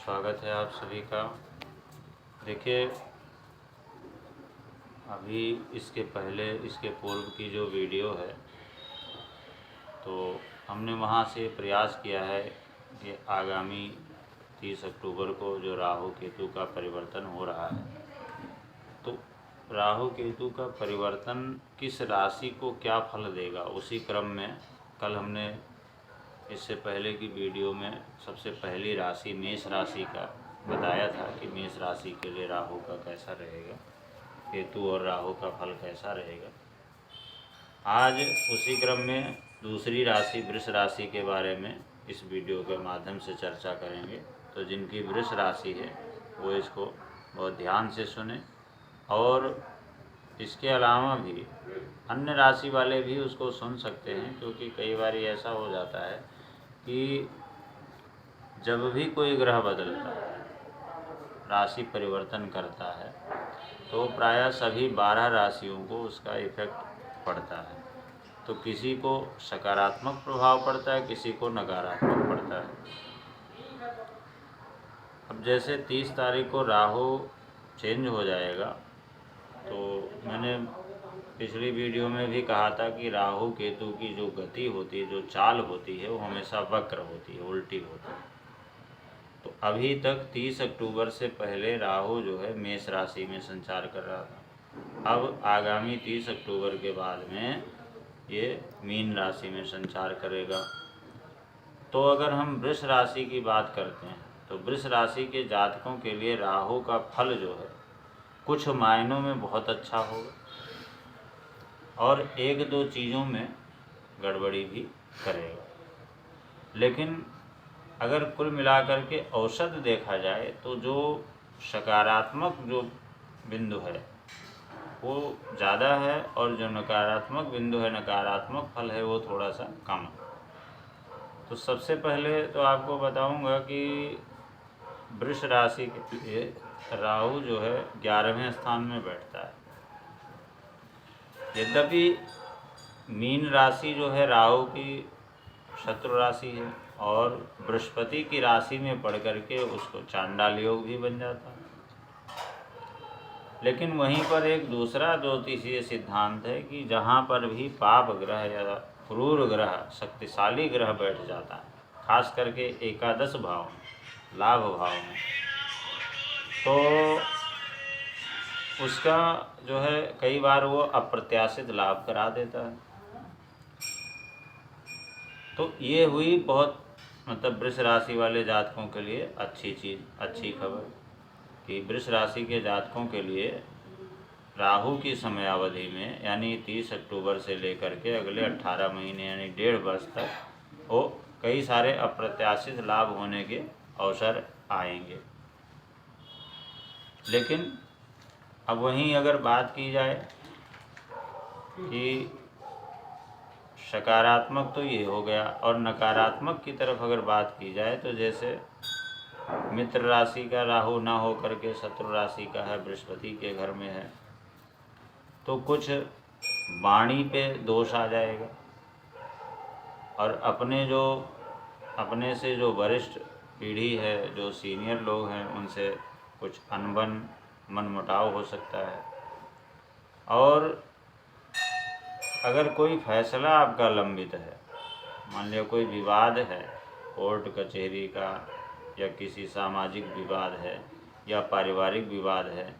स्वागत है आप सभी का। देखिए, अभी इसके पहले इसके पूर्व की जो वीडियो है तो हमने वहाँ से प्रयास किया है कि आगामी 30 अक्टूबर को जो राहु केतु का परिवर्तन हो रहा है, तो राहु केतु का परिवर्तन किस राशि को क्या फल देगा, उसी क्रम में कल हमने इससे पहले की वीडियो में सबसे पहली राशि मेष राशि का बताया था कि मेष राशि के लिए राहु का कैसा रहेगा, केतु और राहु का फल कैसा रहेगा। आज उसी क्रम में दूसरी राशि वृष राशि के बारे में इस वीडियो के माध्यम से चर्चा करेंगे। तो जिनकी वृष राशि है वो इसको बहुत ध्यान से सुने, और इसके अलावा भी अन्य राशि वाले भी उसको सुन सकते हैं, क्योंकि कई बार ऐसा हो जाता है कि जब भी कोई ग्रह बदलता है, राशि परिवर्तन करता है, तो प्रायः सभी 12 राशियों को उसका इफेक्ट पड़ता है। तो किसी को सकारात्मक प्रभाव पड़ता है, किसी को नकारात्मक पड़ता है। अब जैसे 30 तारीख को राहु चेंज हो जाएगा, तो मैंने पिछली वीडियो में भी कहा था कि राहु केतु की जो गति होती है, जो चाल होती है, वो हमेशा वक्र होती है, उल्टी होती है। तो अभी तक 30 अक्टूबर से पहले राहु जो है मेष राशि में संचार कर रहा था। अब आगामी 30 अक्टूबर के बाद में ये मीन राशि में संचार करेगा। तो अगर हम वृष राशि की बात करते हैं तो वृष राशि के जातकों के लिए राहु का फल जो है कुछ मायनों में बहुत अच्छा होगा, और एक दो चीज़ों में गड़बड़ी भी करेगा। लेकिन अगर कुल मिलाकर के औसत देखा जाए तो जो सकारात्मक जो बिंदु है वो ज़्यादा है, और जो नकारात्मक बिंदु है, नकारात्मक फल है, वो थोड़ा सा कम है। तो सबसे पहले तो आपको बताऊंगा कि वृष राशि के लिए राहु जो है 11वें स्थान में बैठता है। यद्यपि मीन राशि जो है राहु की शत्रु राशि है, और बृहस्पति की राशि में पढ़ करके उसको चांडाल योग भी बन जाता है। लेकिन वहीं पर एक दूसरा ज्योतिषीय सिद्धांत है कि जहाँ पर भी पाप ग्रह या क्रूर ग्रह, शक्तिशाली ग्रह बैठ जाता है, खास करके एकादश भाव में, लाभ भाव में, तो उसका जो है कई बार वो अप्रत्याशित लाभ करा देता है। तो ये हुई बहुत मतलब वृष राशि वाले जातकों के लिए अच्छी चीज़, अच्छी खबर कि वृष राशि के जातकों के लिए राहु की समयावधि में यानी 30 अक्टूबर से लेकर के अगले 18 महीने यानी 1.5 वर्ष तक वो कई सारे अप्रत्याशित लाभ होने के अवसर आएंगे। लेकिन अब वहीं अगर बात की जाए कि सकारात्मक तो ये हो गया, और नकारात्मक की तरफ अगर बात की जाए तो जैसे मित्र राशि का राहु ना हो करके शत्रु राशि का है, बृहस्पति के घर में है, तो कुछ वाणी पे दोष आ जाएगा, और अपने से जो वरिष्ठ पीढ़ी है, जो सीनियर लोग हैं, उनसे कुछ अनबन मनमुटाव हो सकता है। और अगर कोई फैसला आपका लंबित है, मान लिया कोई विवाद है, कोर्ट कचहरी का या किसी सामाजिक विवाद है या पारिवारिक विवाद है,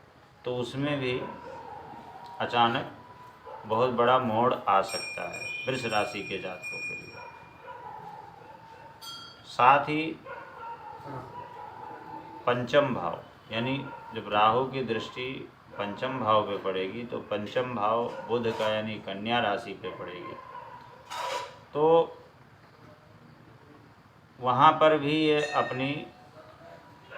तो उसमें भी अचानक बहुत बड़ा मोड़ आ सकता है वृष राशि के जातकों के लिए। साथ ही पंचम भाव, यानी जब राहु की दृष्टि पंचम भाव पे पड़ेगी तो पंचम भाव बुध का यानी कन्या राशि पे पड़ेगी, तो वहाँ पर भी ये अपनी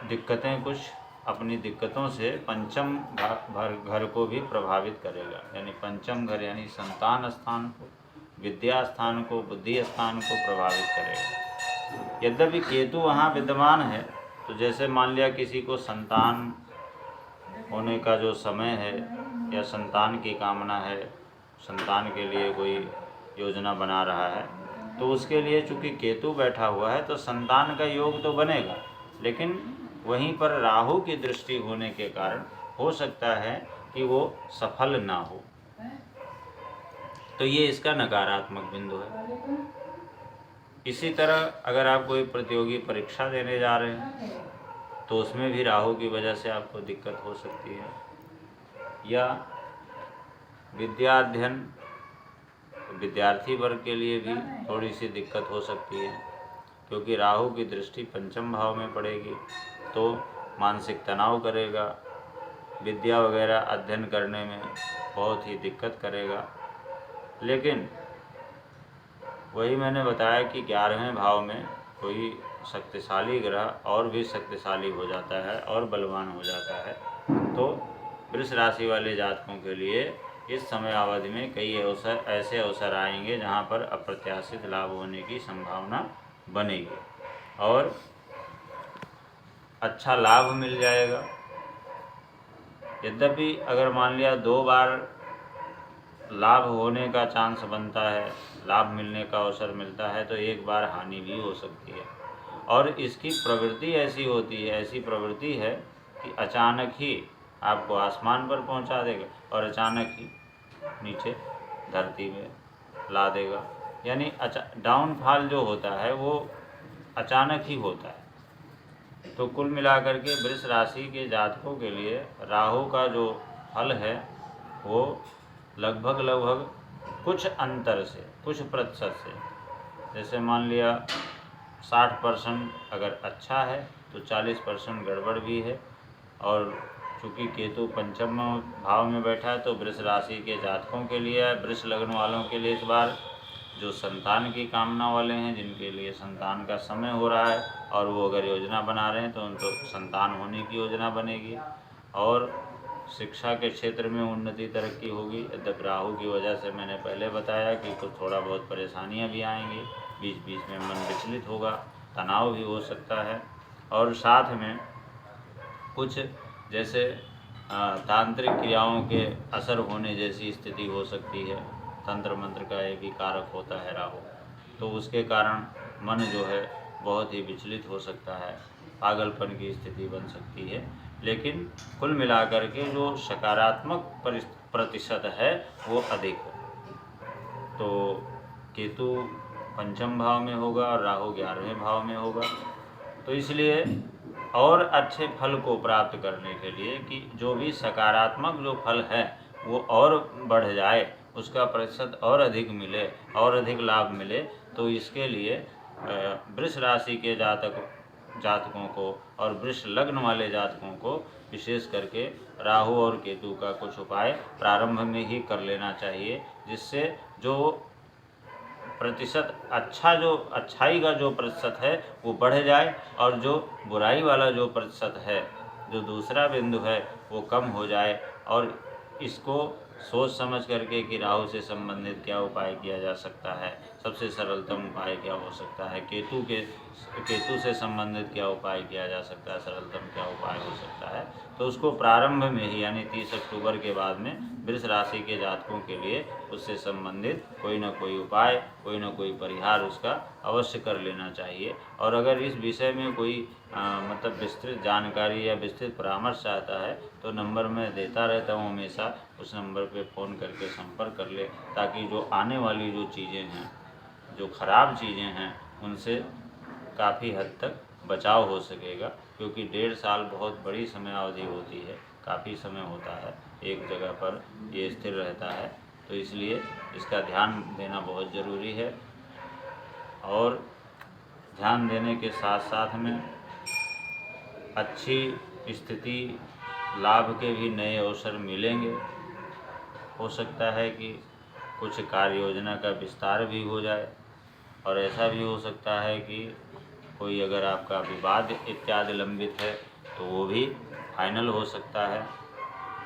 दिक्कतें, कुछ अपनी दिक्कतों से पंचम घर को भी प्रभावित करेगा। यानी पंचम घर यानी संतान स्थान को, विद्या स्थान को, बुद्धि स्थान को प्रभावित करेगा। यद्यपि केतु वहाँ विद्यमान है, तो जैसे मान लिया किसी को संतान होने का जो समय है या संतान की कामना है, संतान के लिए कोई योजना बना रहा है, तो उसके लिए चूँकि केतु बैठा हुआ है तो संतान का योग तो बनेगा, लेकिन वहीं पर राहु की दृष्टि होने के कारण हो सकता है कि वो सफल ना हो। तो ये इसका नकारात्मक बिंदु है। इसी तरह अगर आप कोई प्रतियोगी परीक्षा देने जा रहे हैं तो उसमें भी राहु की वजह से आपको दिक्कत हो सकती है, या विद्याध्ययन विद्यार्थी वर्ग के लिए भी थोड़ी सी दिक्कत हो सकती है, क्योंकि राहु की दृष्टि पंचम भाव में पड़ेगी तो मानसिक तनाव करेगा, विद्या वगैरह अध्ययन करने में बहुत ही दिक्कत करेगा। लेकिन वही मैंने बताया कि 11वें भाव में कोई शक्तिशाली ग्रह और भी शक्तिशाली हो जाता है और बलवान हो जाता है, तो वृष राशि वाले जातकों के लिए इस समय अवधि में कई ऐसे अवसर आएंगे जहां पर अप्रत्याशित लाभ होने की संभावना बनेगी और अच्छा लाभ मिल जाएगा। यद्यपि अगर मान लिया 2 बार लाभ होने का चांस बनता है, लाभ मिलने का अवसर मिलता है, तो 1 बार हानि भी हो सकती है। और इसकी प्रवृत्ति ऐसी होती है, ऐसी प्रवृत्ति है कि अचानक ही आपको आसमान पर पहुंचा देगा और अचानक ही नीचे धरती में ला देगा। यानी डाउनफॉल जो होता है वो अचानक ही होता है। तो कुल मिलाकर के वृष राशि के जातकों के लिए राहु का जो फल है वो लगभग कुछ अंतर से, कुछ प्रतिशत से, जैसे मान लिया 60% अगर अच्छा है तो 40% गड़बड़ भी है। और चूँकि केतु पंचम भाव में बैठा है तो वृष राशि के जातकों के लिए, वृष लग्न वालों के लिए इस बार जो संतान की कामना वाले हैं, जिनके लिए संतान का समय हो रहा है और वो अगर योजना बना रहे हैं तो उनको संतान होने की योजना बनेगी और शिक्षा के क्षेत्र में उन्नति तरक्की होगी। यद्यपि राहु की वजह से मैंने पहले बताया कि कुछ थोड़ा बहुत परेशानियां भी आएंगी, बीच बीच में मन विचलित होगा, तनाव भी हो सकता है और साथ में कुछ जैसे तांत्रिक क्रियाओं के असर होने जैसी स्थिति हो सकती है। तंत्र मंत्र का ये भी कारक होता है राहु, तो उसके कारण मन जो है बहुत ही विचलित हो सकता है, पागलपन की स्थिति बन सकती है। लेकिन कुल मिलाकर के जो सकारात्मक प्रतिशत है वो अधिक है। तो केतु पंचम भाव में होगा और राहु 11वें भाव में होगा। तो इसलिए और अच्छे फल को प्राप्त करने के लिए कि जो भी सकारात्मक जो फल है वो और बढ़ जाए, उसका प्रतिशत और अधिक मिले और अधिक लाभ मिले, तो इसके लिए वृष राशि के जातकों को और वृष लग्न वाले जातकों को विशेष करके राहु और केतु का कुछ उपाय प्रारंभ में ही कर लेना चाहिए, जिससे जो प्रतिशत अच्छाई का जो प्रतिशत है वो बढ़ जाए और जो बुराई वाला जो प्रतिशत है, जो दूसरा बिंदु है, वो कम हो जाए। और इसको सोच समझ करके कि राहु से संबंधित क्या उपाय किया जा सकता है, सबसे सरलतम उपाय क्या हो सकता है, केतु से संबंधित क्या उपाय किया जा सकता है, सरलतम क्या उपाय हो सकता है, तो उसको प्रारंभ में ही यानी 30 अक्टूबर के बाद में वृष राशि के जातकों के लिए उससे संबंधित कोई ना कोई उपाय, कोई ना कोई परिहार उसका अवश्य कर लेना चाहिए। और अगर इस विषय में कोई मतलब विस्तृत जानकारी या विस्तृत परामर्श चाहता है तो नंबर मैं देता रहता हूँ हमेशा, उस नंबर पे फ़ोन करके संपर्क कर ले, ताकि जो आने वाली जो चीज़ें हैं, जो ख़राब चीज़ें हैं, उनसे काफ़ी हद तक बचाव हो सकेगा। क्योंकि 1.5 साल बहुत बड़ी समय अवधि होती है, काफ़ी समय होता है, एक जगह पर ये स्थिर रहता है, तो इसलिए इसका ध्यान देना बहुत ज़रूरी है। और ध्यान देने के साथ साथ में अच्छी स्थिति, लाभ के भी नए अवसर मिलेंगे। हो सकता है कि कुछ कार्य योजना का विस्तार भी हो जाए और ऐसा भी हो सकता है कि कोई अगर आपका विवाद इत्यादि लंबित है तो वो भी फाइनल हो सकता है।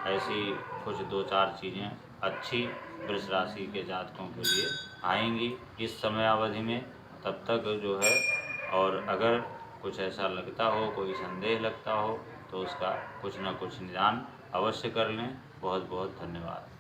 ऐसी कुछ 2-4 चीज़ें अच्छी वृष राशि के जातकों के लिए आएंगी इस समय अवधि में। तब तक जो है, और अगर कुछ ऐसा लगता हो, कोई संदेह लगता हो, तो उसका कुछ न कुछ निदान अवश्य कर लें। बहुत बहुत धन्यवाद।